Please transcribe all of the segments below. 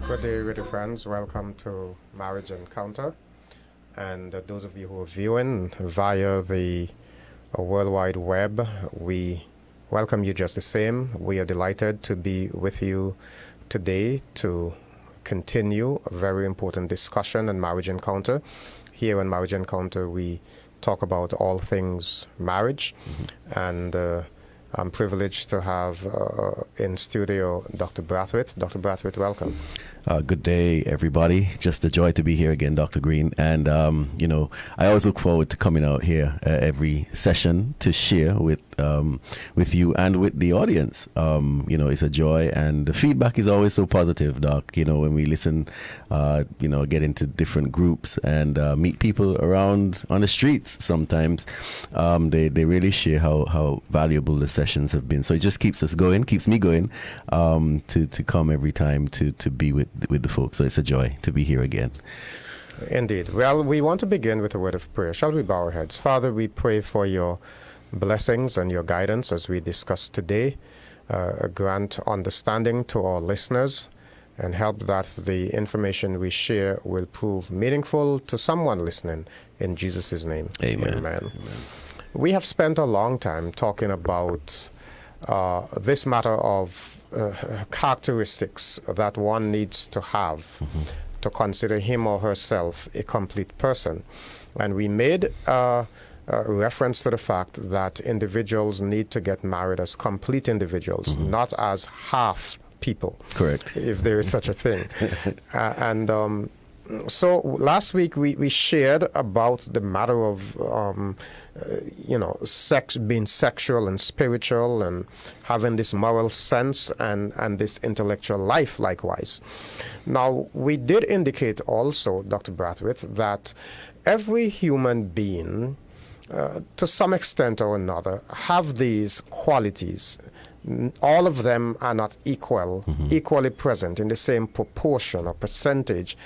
Good day, radio friends. Welcome to Marriage Encounter. And those of you who are viewing via the World Wide Web, we welcome you just the same. We are delighted to be with you today to continue a very important discussion on Marriage Encounter. Here on Marriage Encounter, we talk about all things marriage. And I'm privileged to have in studio Dr. Braithwaite. Dr. Braithwaite, welcome. Good day, everybody. Just a joy to be here again, Dr. Greene. And, I always look forward to coming out here every session to share with you and with the audience. It's a joy, and the feedback is always so positive, Doc. When we listen, get into different groups and meet people around on the streets sometimes, they really share how valuable the sessions have been. So it just keeps me going to come every time to be with the folks. So it's a joy to be here again. Indeed. Well, we want to begin with a word of prayer. Shall we bow our heads? Father, we pray for your blessings and your guidance as we discuss today. Grant understanding to our listeners and help that the information we share will prove meaningful to someone listening. In Jesus' name. Amen. Amen. We have spent a long time talking about this matter of characteristics that one needs to have to consider him or herself a complete person. And we made reference to the fact that individuals need to get married as complete individuals, not as half people. Correct. If there is such a thing. So last week we shared about the matter of being sexual and spiritual and having this moral sense and this intellectual life likewise. Now, we did indicate also, Dr. Braithwaite, that every human being, to some extent or another, have these qualities. All of them are not equally present in the same proportion or percentage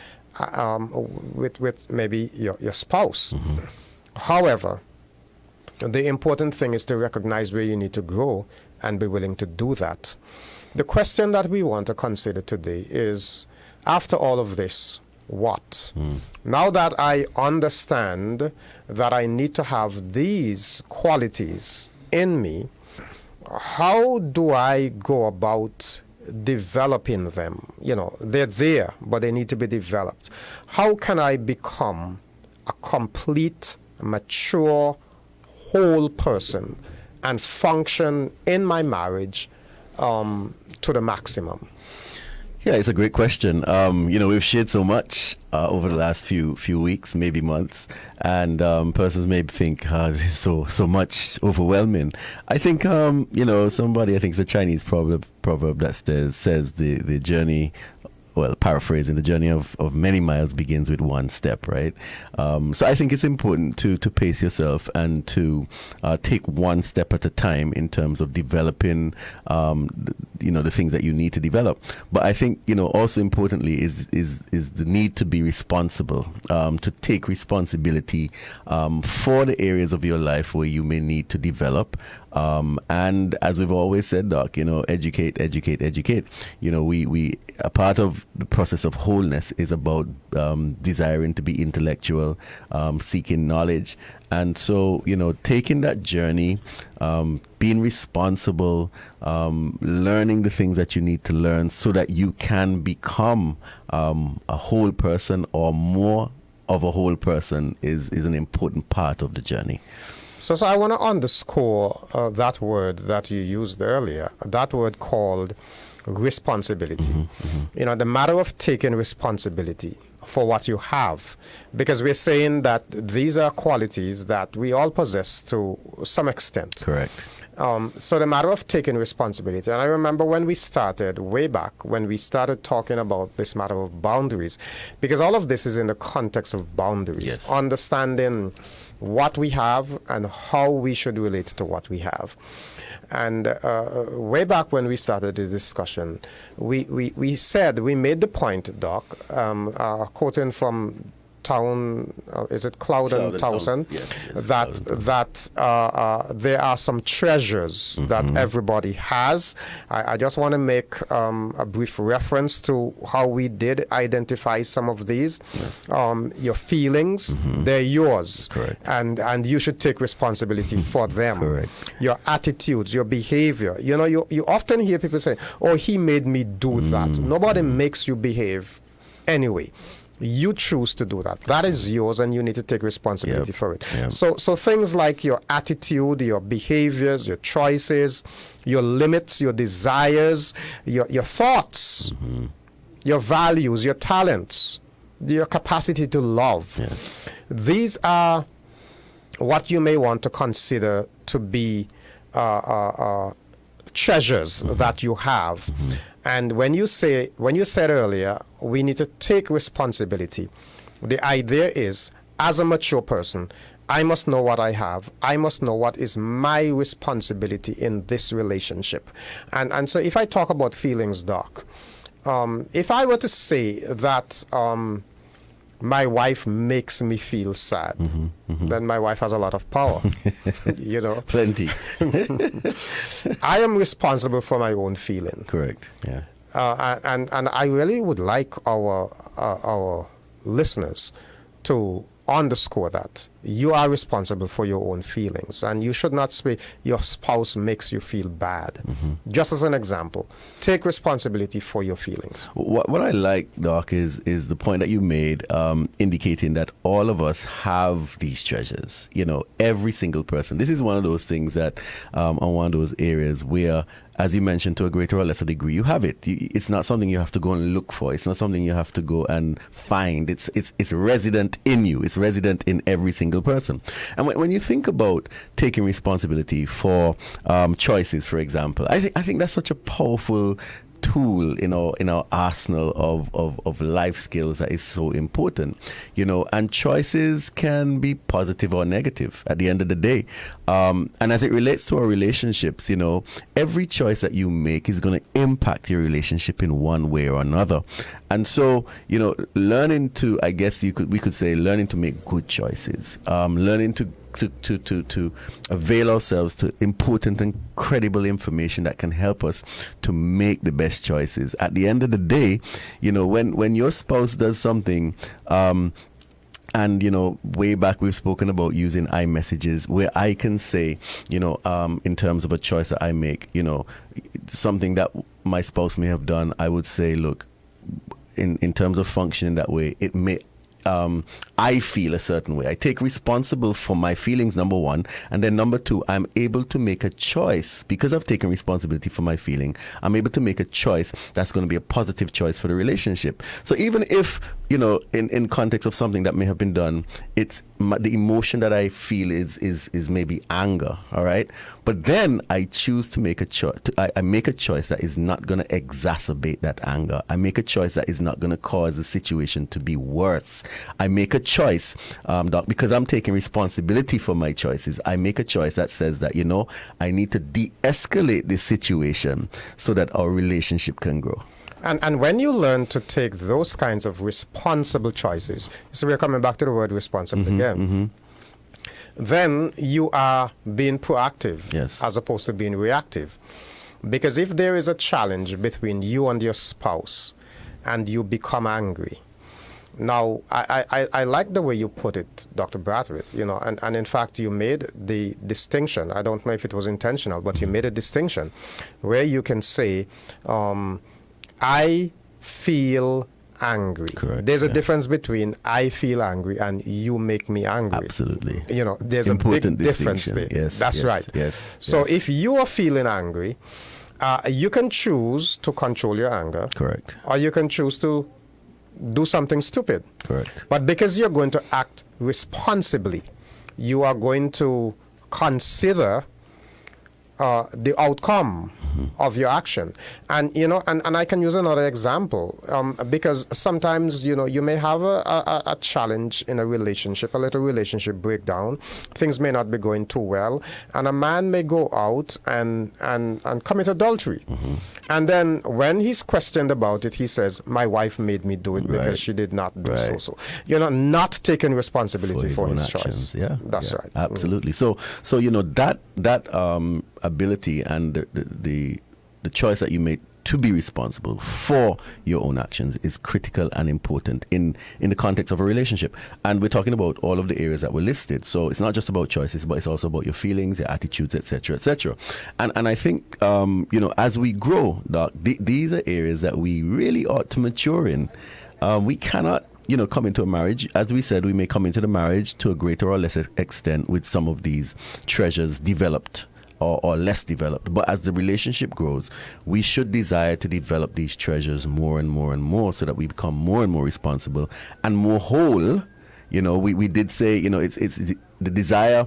with maybe your spouse. However, the important thing is to recognize where you need to grow and be willing to do that. The question that we want to consider today is, after all of this, what? Now that I understand that I need to have these qualities in me, how do I go about developing them? They're there, but they need to be developed. How can I become a complete, mature, whole person and function in my marriage to the maximum? Yeah, it's a great question. We've shared so much over the last few weeks, maybe months, and persons may think this is so much overwhelming. I think I think it's a Chinese proverb that says the journey. Well, paraphrasing, the journey of many miles begins with one step, right? So I think it's important to pace yourself and to take one step at a time in terms of developing, the things that you need to develop. But I think, also importantly is the need to be responsible, to take responsibility for the areas of your life where you may need to develop. And as we've always said, Doc, educate. We a part of the process of wholeness is about desiring to be intellectual, seeking knowledge. And so, taking that journey, being responsible, learning the things that you need to learn so that you can become a whole person or more of a whole person is an important part of the journey. So I want to underscore that word that you used earlier, that word called responsibility. The matter of taking responsibility for what you have, because we're saying that these are qualities that we all possess to some extent. Correct. So the matter of taking responsibility, and I remember when we started, way back, when we started talking about this matter of boundaries, because all of this is in the context of boundaries, yes. Understanding what we have and how we should relate to what we have. And way back when we started this discussion, we made the point, Doc, quoting from Town, is it Cloud and Towson? Yes, That there are some treasures that everybody has. I just want to make a brief reference to how we did identify some of these. Yes. Your feelings, they're yours. Correct. And you should take responsibility for them. Correct. Your attitudes, your behavior. You know, you often hear people say, oh, he made me do that. Nobody makes you behave anyway. You choose to do that. That is yours, and you need to take responsibility for it. Yep. So things like your attitude, your behaviors, your choices, your limits, your desires, your thoughts, your values, your talents, your capacity to love. Yes. These are what you may want to consider to be treasures that you have. And when you said earlier, we need to take responsibility, the idea is, as a mature person, I must know what I have. I must know what is my responsibility in this relationship. And so if I talk about feelings, Doc, if I were to say that my wife makes me feel sad, then my wife has a lot of power. You know, Plenty. I am responsible for my own feeling. Correct. Yeah. And I really would like our listeners to underscore that you are responsible for your own feelings, and you should not say your spouse makes you feel bad. Just as an example, take responsibility for your feelings. What I like, Doc, is the point that you made, indicating that all of us have these treasures. You know, every single person. This is one of those things that, on one of those areas where, as you mentioned, to a greater or lesser degree, you have it. It's not something you have to go and look for. It's not something you have to go and find. It's resident in you. It's resident in every single person. And when you think about taking responsibility for choices, for example, I think that's such a powerful tool in our arsenal of life skills that is so important, you know. And choices can be positive or negative at the end of the day. And as it relates to our relationships, you know, every choice that you make is going to impact your relationship in one way or another. And so, you know, learning to, I guess we could say, learning to make good choices, learning to avail ourselves to important and credible information that can help us to make the best choices. At the end of the day, you know, when your spouse does something, and, you know, way back we've spoken about using iMessages, where I can say, you know, in terms of a choice that I make, you know, something that my spouse may have done, I would say, look, in terms of functioning that way, it may, I feel a certain way. I take responsible for my feelings, number one. And then number two, I'm able to make a choice because I've taken responsibility for my feeling. I'm able to make a choice that's going to be a positive choice for the relationship. So even if, you know, in context of something that may have been done, it's the emotion that I feel is maybe anger. All right. But then I choose to make a choice. I make a choice that is not going to exacerbate that anger. I make a choice that is not going to cause the situation to be worse. I make a choice, Doc, because I'm taking responsibility for my choices. I make a choice that says that, you know, I need to de-escalate this situation so that our relationship can grow. And when you learn to take those kinds of responsible choices, so we're coming back to the word responsible again, then you are being proactive as opposed to being reactive. Because if there is a challenge between you and your spouse and you become angry, now, I like the way you put it, Dr. Braithwaite, you know, and in fact, you made the distinction. I don't know if it was intentional, but you made a distinction where you can say, I feel angry. Correct. There's a difference between I feel angry and you make me angry. Absolutely. You know, there's important a big difference there. Yes, That's right. Yes. So if you are feeling angry, you can choose to control your anger. Correct. Or you can choose to do something stupid. Correct. But because you're going to act responsibly, you are going to consider the outcome of your action. And, and I can use another example, because sometimes, you may have a challenge in a relationship, a little relationship breakdown. Things may not be going too well. And a man may go out and commit adultery. And then when he's questioned about it, he says, my wife made me do it because she did not do so. Not taking responsibility for his choice. Yeah, that's right. Absolutely. So that ability and the choice that you made to be responsible for your own actions is critical and important in the context of a relationship. And we're talking about all of the areas that were listed. So it's not just about choices, but it's also about your feelings, your attitudes, etc., etc. And I think as we grow, Doc, these are areas that we really ought to mature in. We cannot come into a marriage. As we said, we may come into the marriage to a greater or lesser extent with some of these treasures developed or less developed. But as the relationship grows, we should desire to develop these treasures more and more and more so that we become more and more responsible and more whole. We did say, it's the desire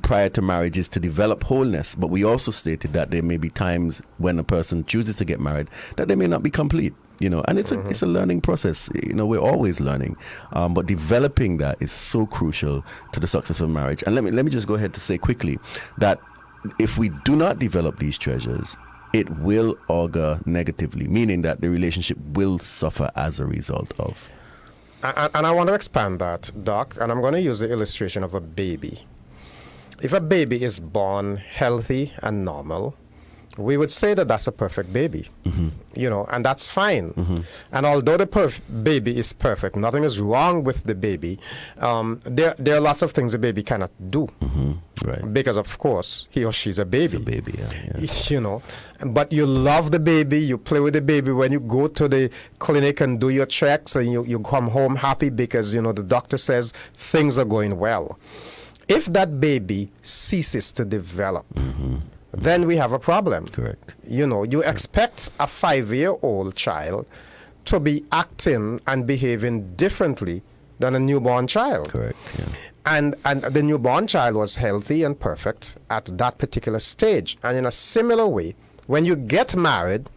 prior to marriage is to develop wholeness. But we also stated that there may be times when a person chooses to get married that they may not be complete. And it's a learning process. We're always learning, but developing that is so crucial to the success of marriage. And let me just go ahead to say quickly that if we do not develop these treasures, it will augur negatively, meaning that the relationship will suffer as a result of. And I want to expand that, Doc, and I'm going to use the illustration of a baby. If a baby is born healthy and normal, we would say that that's a perfect baby, and that's fine. And although the baby is perfect, nothing is wrong with the baby, there are lots of things the baby cannot do. Right. Because, of course, he or she's a baby. It's a baby, yeah. But you love the baby, you play with the baby. When you go to the clinic and do your checks and you come home happy because, the doctor says things are going well. If that baby ceases to develop, then we have a problem. Correct. You expect a 5-year-old child to be acting and behaving differently than a newborn child. Correct, yeah. And the newborn child was healthy and perfect at that particular stage. And in a similar way, when you get married,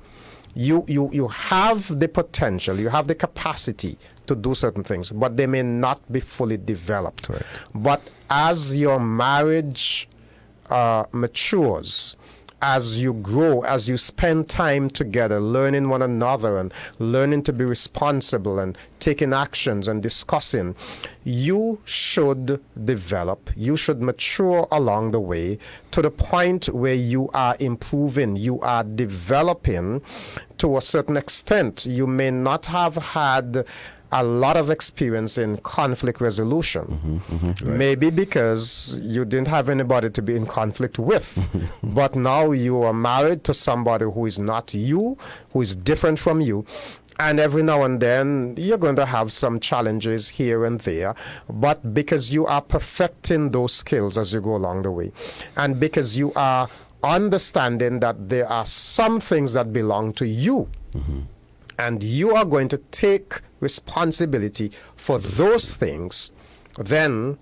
you have the potential, you have the capacity to do certain things, but they may not be fully developed. Correct. But as your marriage matures, as you grow, as you spend time together, learning one another and learning to be responsible and taking actions and discussing, you should develop, you should mature along the way to the point where you are improving, you are developing to a certain extent. You may not have had a lot of experience in conflict resolution. Right. Maybe because you didn't have anybody to be in conflict with. But now you are married to somebody who is not you, who is different from you. And every now and then you're going to have some challenges here and there. But because you are perfecting those skills as you go along the way, and because you are understanding that there are some things that belong to you, and you are going to take responsibility for those things, then,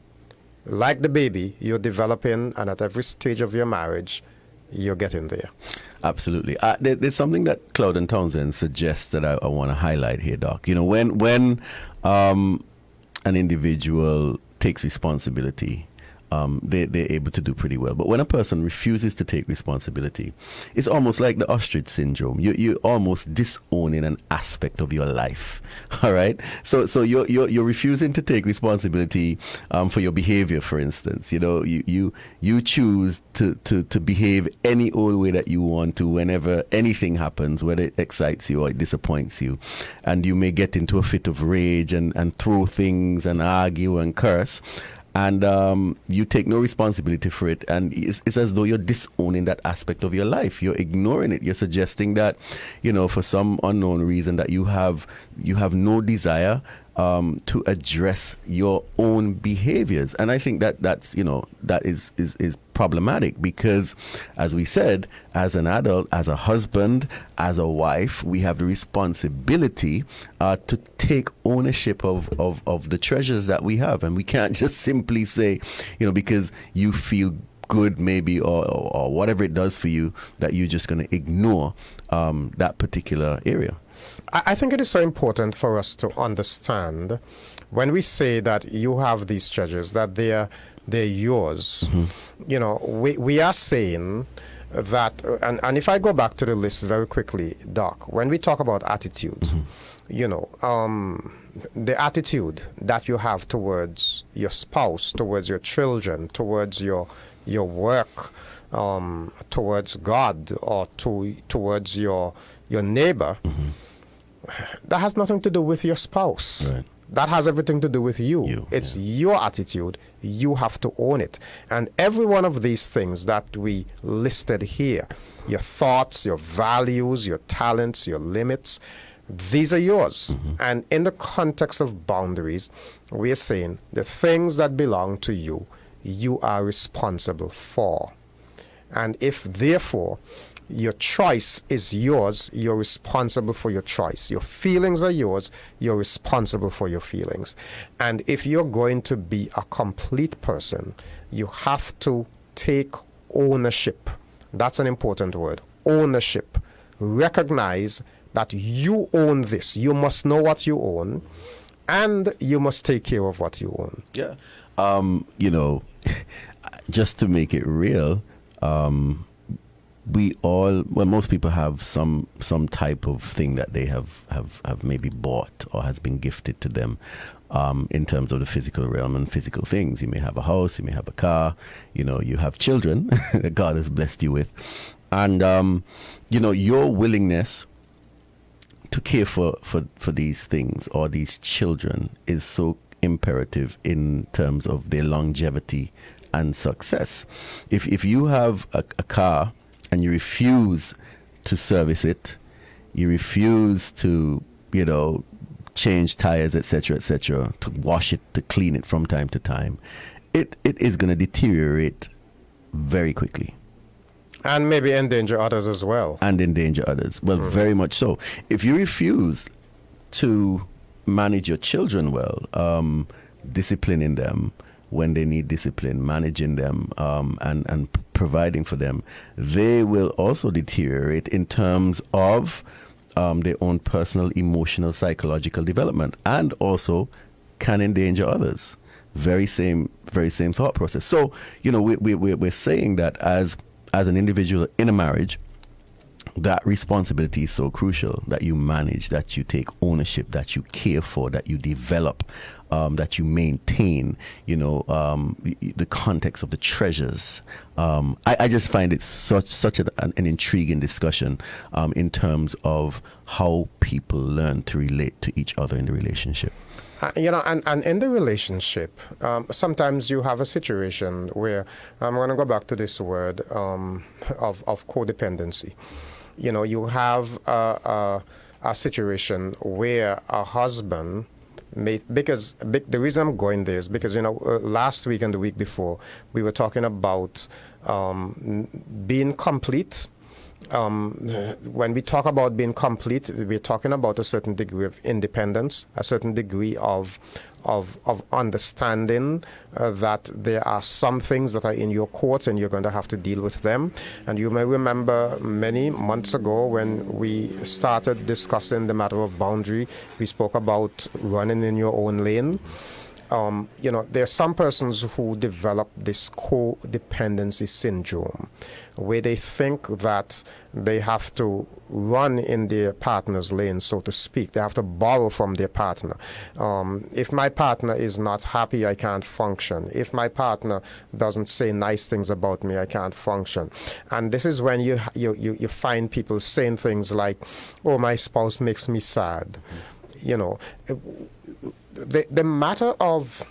like the baby, you're developing, and at every stage of your marriage, you're getting there. Absolutely. There's something that Cloud and Townsend suggests that I want to highlight here, Doc. When an individual takes responsibility, they're able to do pretty well. But when a person refuses to take responsibility, it's almost like the ostrich syndrome. You're almost disowning an aspect of your life. All right. So you're refusing to take responsibility for your behavior, for instance. You choose to behave any old way that you want to whenever anything happens, whether it excites you or it disappoints you, and you may get into a fit of rage and throw things and argue and curse. And you take no responsibility for it, and it's as though you're disowning that aspect of your life. You're ignoring it. You're suggesting that, for some unknown reason, that you have no desire to address your own behaviors. And I think that is problematic, because, as we said, as an adult, as a husband, as a wife, we have the responsibility to take ownership of the treasures that we have. And we can't just simply say, because you feel good maybe or whatever it does for you, that you're just going to ignore that particular area. I think it is so important for us to understand when we say that you have these treasures, that they're yours. You know, we are saying that, and if I go back to the list very quickly, Doc, when we talk about attitude, you know, the attitude that you have towards your spouse, towards your children, towards your work, towards God, or towards your neighbor, that has nothing to do with your spouse. Right. That has everything to do with you. It's your attitude. You have to own it. And every one of these things that we listed here, your thoughts, your values, your talents, your limits, these are yours. And in the context of boundaries, we are saying the things that belong to you, you are responsible for. And if, therefore, your choice is yours, you're responsible for your choice. Your feelings are yours, you're responsible for your feelings. And if you're going to be a complete person, you have to take ownership. That's an important word. Ownership. Recognize that you own this. You must know what you own, and you must take care of what you own. Yeah. You know, just to make it real, most people have some type of thing that they have maybe bought or has been gifted to them in terms of the physical realm and physical things. You may have a house, you may have a car, you know, you have children that God has blessed you with. And, you know, your willingness to care for these things or these children is so imperative in terms of their longevity and success. If you have a car and you refuse to service it, you refuse to, you know, change tires, etc., to wash it, to clean it from time to time, it is going to deteriorate very quickly. And maybe endanger others as well. And endanger others. Well, very much so. If you refuse to manage your children well, disciplining them when they need discipline, managing them, and providing for them, they will also deteriorate in terms of their own personal, emotional, psychological development, and also can endanger others. Very same thought process. So, you know, we're saying that as an individual in a marriage, that responsibility is so crucial, that you manage, that you take ownership, that you care for, that you develop, that you maintain, you know, the context of the treasures. I just find it such an intriguing discussion in terms of how people learn to relate to each other in the relationship. You know, and in the relationship, sometimes you have a situation where, I'm going to go back to this word of codependency. You know, you have a situation where a husband because the reason I'm going there is because, you know, last week and the week before, we were talking about being complete. When we talk about being complete, we're talking about a certain degree of independence, a certain degree of understanding that there are some things that are in your court and you're going to have to deal with them. And you may remember many months ago when we started discussing the matter of boundary, we spoke about running in your own lane. You know, there are some persons who develop this codependency syndrome, where they think that they have to run in their partner's lane, so to speak. They have to borrow from their partner. If my partner is not happy, I can't function. If my partner doesn't say nice things about me, I can't function. And this is when you find people saying things like, "Oh, my spouse makes me sad." You know, the matter of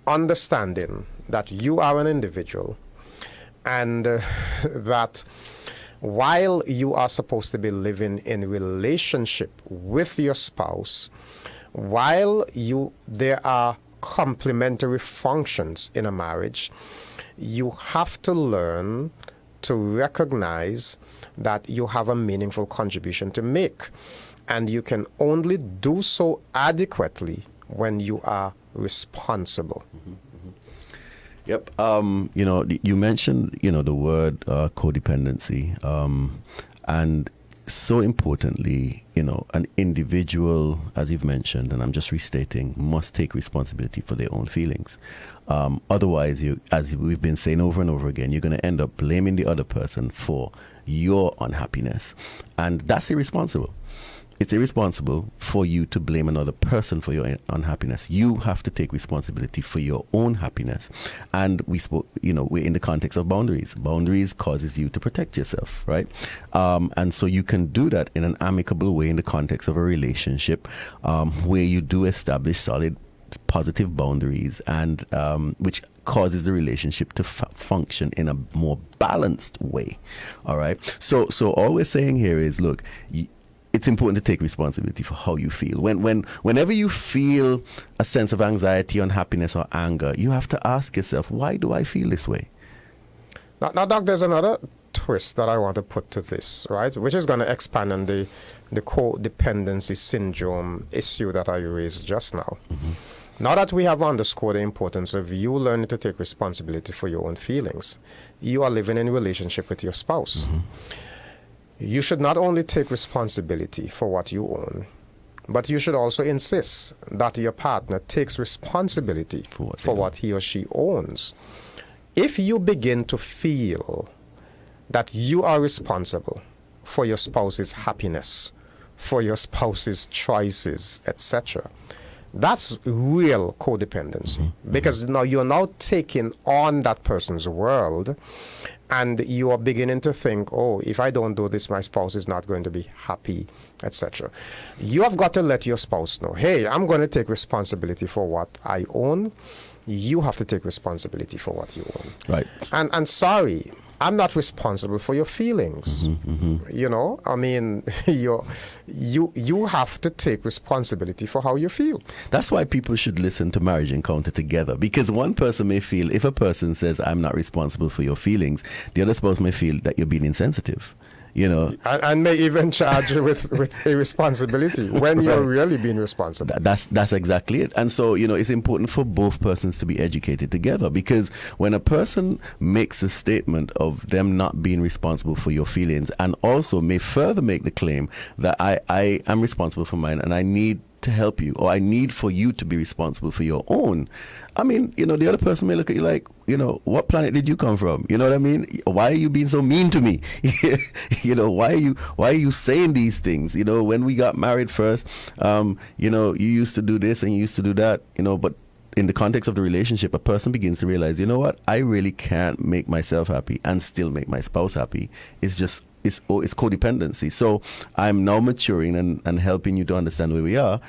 understanding that you are an individual and that while you are supposed to be living in relationship with your spouse, while there are complementary functions in a marriage, you have to learn to recognize that you have a meaningful contribution to make. And you can only do so adequately when you are responsible. Yep. You mentioned, the word codependency, and so importantly, an individual, as you've mentioned, and I'm just restating, must take responsibility for their own feelings. Otherwise, as we've been saying over and over again, you're going to end up blaming the other person for your unhappiness, and that's irresponsible. It's irresponsible for you to blame another person for your unhappiness. You have to take responsibility for your own happiness. And we're in the context of boundaries. Boundaries causes you to protect yourself, right? And so you can do that in an amicable way in the context of a relationship, where you do establish solid, positive boundaries, and which causes the relationship to function in a more balanced way. All right. So all we're saying here is, look, it's important to take responsibility for how you feel. Whenever you feel a sense of anxiety, unhappiness, or anger, you have to ask yourself, why do I feel this way? Now, Doc, there's another twist that I want to put to this, right? Which is going to expand on the codependency syndrome issue that I raised just now. Mm-hmm. Now that we have underscored the importance of you learning to take responsibility for your own feelings, you are living in a relationship with your spouse. Mm-hmm. You should not only take responsibility for what you own, but you should also insist that your partner takes responsibility for what he or she owns. If you begin to feel that you are responsible for your spouse's happiness, for your spouse's choices, etc., that's real codependency. Mm-hmm. Because now you're now taking on that person's world, and you are beginning to think, oh, if I don't do this, my spouse is not going to be happy, etc. You have got to let your spouse know, hey, I'm going to take responsibility for what I own. You have to take responsibility for what you own. Right. And sorry, I'm not responsible for your feelings. Mm-hmm, mm-hmm. I mean, you have to take responsibility for how you feel. That's why people should listen to Marriage Encounter together, because one person may feel, if a person says, I'm not responsible for your feelings, the other spouse may feel that you're being insensitive. And may even charge you with irresponsibility when you're really being responsible. That's exactly it. And so, it's important for both persons to be educated together, because when a person makes a statement of them not being responsible for your feelings, and also may further make the claim that I am responsible for mine and I need to help you, or I need for you to be responsible for your own. I mean, the other person may look at you like, what planet did you come from? You know what I mean? Why are you being so mean to me? Why are you saying these things? When we got married first, you used to do this and you used to do that, but in the context of the relationship, a person begins to realize, you know what? I really can't make myself happy and still make my spouse happy. It's codependency. So I'm now maturing and helping you to understand where we are.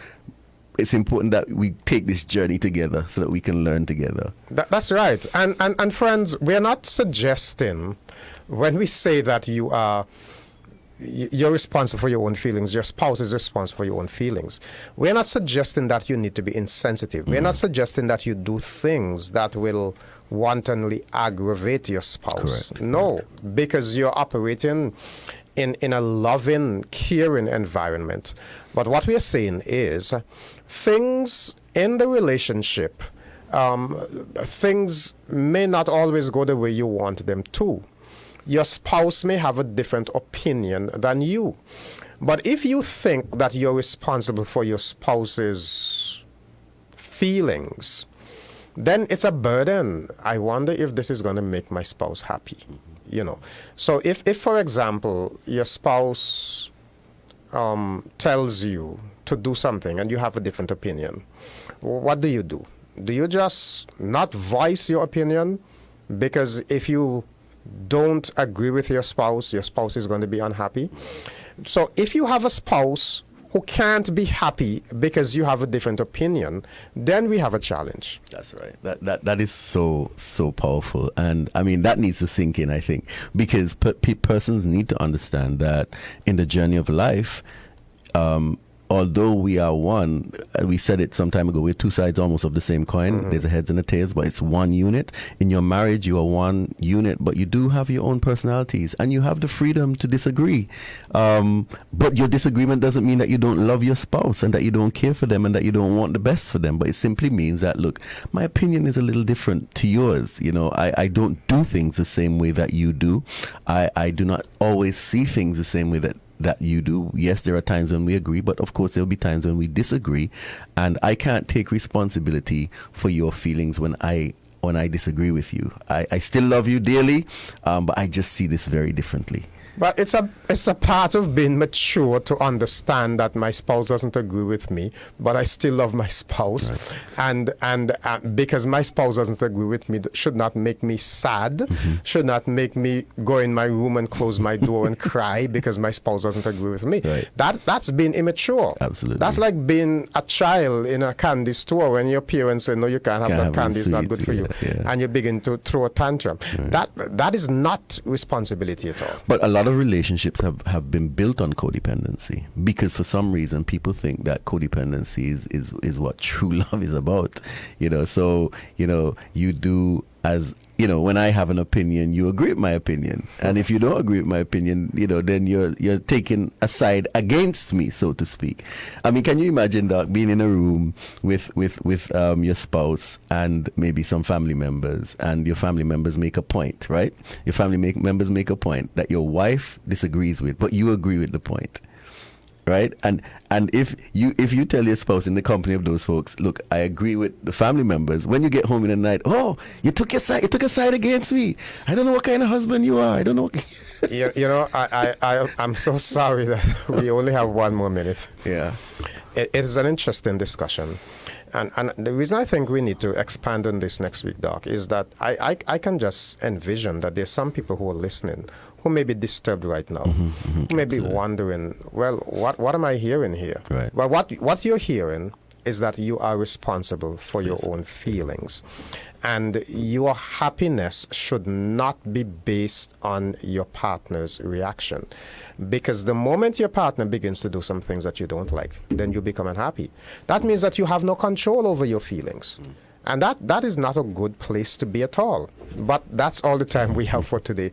It's important that we take this journey together so that we can learn together. That's right. And friends, we're not suggesting, when we say that you're responsible for your own feelings, your spouse is responsible for your own feelings. We're not suggesting that you need to be insensitive. Mm-hmm. We're not suggesting that you do things that will wantonly aggravate your spouse. Correct. No, because you're operating in a loving, caring environment. But what we are saying is things in the relationship, things may not always go the way you want them to. Your spouse may have a different opinion than you. But if you think that you're responsible for your spouse's feelings, then it's a burden. I wonder if this is going to make my spouse happy. So if for example, your spouse tells you to do something and you have a different opinion, what do? Do you just not voice your opinion? Because if you don't agree with your spouse is going to be unhappy. So if you have a spouse who can't be happy because you have a different opinion, then we have a challenge. That's right. That is so powerful. And I mean, that needs to sink in, I think, because persons need to understand that in the journey of life, although we are one, we said it some time ago, we're two sides almost of the same coin. There's a heads and a tails, but it's one unit. In your marriage, you are one unit, but you do have your own personalities, and you have the freedom to disagree. But your disagreement doesn't mean that you don't love your spouse and that you don't care for them and that you don't want the best for them. But it simply means that, look, my opinion is a little different to yours. You know, I don't do things the same way that you do. I do not always see things the same way that you do. Yes, there are times when we agree, but of course there'll be times when we disagree, and I can't take responsibility for your feelings when I disagree with you. I still love you dearly, but I just see this very differently. But it's a part of being mature to understand that my spouse doesn't agree with me, but I still love my spouse, right. and because my spouse doesn't agree with me, should not make me sad, should not make me go in my room and close my door and cry because my spouse doesn't agree with me. Right. That's being immature. Absolutely. That's like being a child in a candy store when your parents say, no, you can't have that candy, it's not good for you, and you begin to throw a tantrum. Right. That is not responsibility at all. But a lot of relationships have been built on codependency, because for some reason people think that codependency is what true love is about. So you do as when I have an opinion, you agree with my opinion, and if you don't agree with my opinion, then you're taking a side against me, so to speak. I mean, can you imagine, Doc, being in a room with your spouse and maybe some family members, and your family members make a point, right? Your family members make a point that your wife disagrees with, but you agree with the point. Right, and if you tell your spouse in the company of those folks, look, I agree with the family members. When you get home in the night, oh, you took a side against me. I don't know what kind of husband you are. I don't know. I'm so sorry that we only have one more minute. Yeah, it is an interesting discussion, and the reason I think we need to expand on this next week, Doc, is that I can just envision that there's some people who are listening who may be disturbed right now, who may be wondering, well, what am I hearing here? Right. Well, what you're hearing is that you are responsible for your own feelings, and your happiness should not be based on your partner's reaction, because the moment your partner begins to do some things that you don't like, then you become unhappy. That means that you have no control over your feelings. And that is not a good place to be at all. But that's all the time we have for today.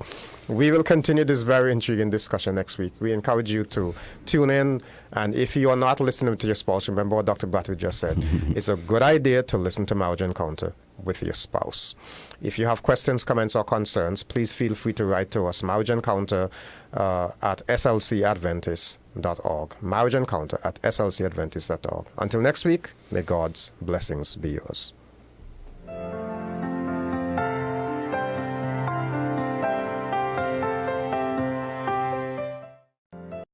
We will continue this very intriguing discussion next week. We encourage you to tune in. And if you are not listening to your spouse, remember what Dr. Braithwaite just said. It's a good idea to listen to Marriage Encounter with your spouse. If you have questions, comments, or concerns, please feel free to write to us, Marriage Encounter at slcadventist.org. Marriage Encounter at slcadventist.org. Until next week, may God's blessings be yours.